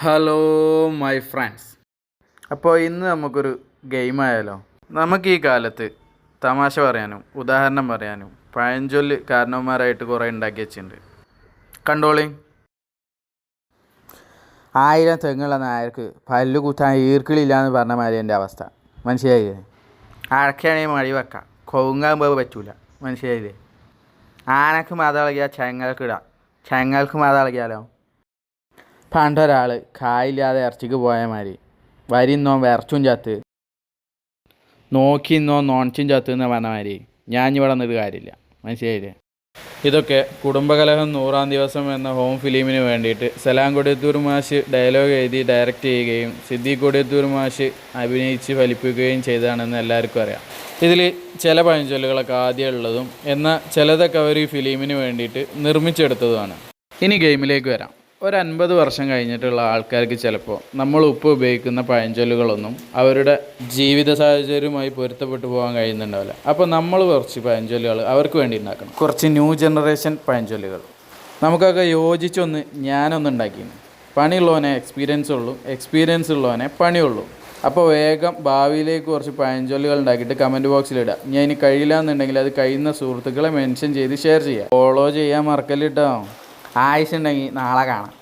Hello my friends. അപ്പോൾ ഇന്ന് നമുക്കൊരു ഗെയിം ആയാലോ. നമുക്ക് ഈ കാലത്ത് തമാശ പറയാനും ഉദാഹരണം പറയാനും പഴഞ്ചൊല്ല് കാരണവന്മാരായിട്ട് കുറേ ഉണ്ടാക്കി വെച്ചിട്ടുണ്ട്. കണ്ടോളി. 1000 തെങ്ങുള്ള നായർക്ക് പല്ലു കുത്താൻ ഈർക്കിളില്ല എന്ന് പറഞ്ഞ മാതിരി എൻ്റെ അവസ്ഥ. മനസ്സിലായില്ലേ? അടയ്ക്കാണെങ്കിൽ മഴ വെക്കാം, കൊവുങ്ങാകുമ്പോൾ പറ്റൂല. മനസ്സിലായില്ലേ? ആനക്ക് മത ഇളകിയാൽ ചെങ്ങൾക്ക് ഇടാം, ചെങ്ങൾക്ക് മത ഇളകിയാലോ? പണ്ടൊരാൾ കായില്ലാതെ ഇറച്ചിക്ക് പോയ മാതിരി വരിന്നോ വിറച്ചും ചത്ത് നോക്കിന്നോ നോൺച്ചും ചത്ത് എന്ന് പറഞ്ഞ മാതിരി ഞാൻ ഇവിടെ നിന്നിട്ട് കാര്യമില്ല. മനസ്സിലായില്ലേ? ഇതൊക്കെ കുടുംബകലഹം 100-ാം ദിവസം എന്ന ഹോം ഫിലിമിന് വേണ്ടിയിട്ട് സലാം കൊടിയത്തൂർ മാഷ് ഡയലോഗ് എഴുതി ഡയറക്റ്റ് ചെയ്യുകയും സിദ്ദീഖ് കൊടിയത്തൂർ മാഷ് അഭിനയിച്ച് ഫലിപ്പിക്കുകയും ചെയ്തതാണെന്ന് എല്ലാവർക്കും അറിയാം. ഇതിൽ ചില പഴഞ്ചൊല്ലുകളൊക്കെ ആദ്യം ഉള്ളതും എന്നാൽ ചിലതൊക്കെ അവർ ഈ ഫിലിമിന് വേണ്ടിയിട്ട് നിർമ്മിച്ചെടുത്തതുമാണ്. ഇനി ഗെയിമിലേക്ക് വരാം. ഒരു 50 വർഷം കഴിഞ്ഞിട്ടുള്ള ആൾക്കാർക്ക് ചിലപ്പോൾ നമ്മൾ ഉപ്പ് ഉപയോഗിക്കുന്ന പഴഞ്ചൊല്ലുകളൊന്നും അവരുടെ ജീവിത സാഹചര്യവുമായി പൊരുത്തപ്പെട്ടു പോകാൻ കഴിയുന്നുണ്ടാവില്ല. അപ്പോൾ നമ്മൾ കുറച്ച് പഴഞ്ചൊല്ലുകൾ അവർക്ക് വേണ്ടി ഉണ്ടാക്കണം. കുറച്ച് ന്യൂ ജനറേഷൻ പഴഞ്ചൊല്ലുകൾ നമുക്കൊക്കെ യോജിച്ചൊന്ന് ഞാനൊന്ന് ഉണ്ടാക്കിയിരുന്നു. പണിയുള്ളവനെ എക്സ്പീരിയൻസ് ഉള്ളൂ, എക്സ്പീരിയൻസ് ഉള്ളവനെ പണിയുള്ളൂ. അപ്പോൾ വേഗം ഭാവിയിലേക്ക് കുറച്ച് പഴഞ്ചൊല്ലുകൾ ഉണ്ടാക്കിയിട്ട് കമൻറ്റ് ബോക്സിലിടുക. ഞാൻ ഇനി കഴിയില്ല എന്നുണ്ടെങ്കിൽ അത് കഴിയുന്ന സുഹൃത്തുക്കളെ മെൻഷൻ ചെയ്ത് ഷെയർ ചെയ്യുക. ഫോളോ ചെയ്യാൻ മറക്കല്ലിട്ടോ. ആയുസുണ്ടെങ്കിൽ നാളെ കാണാം.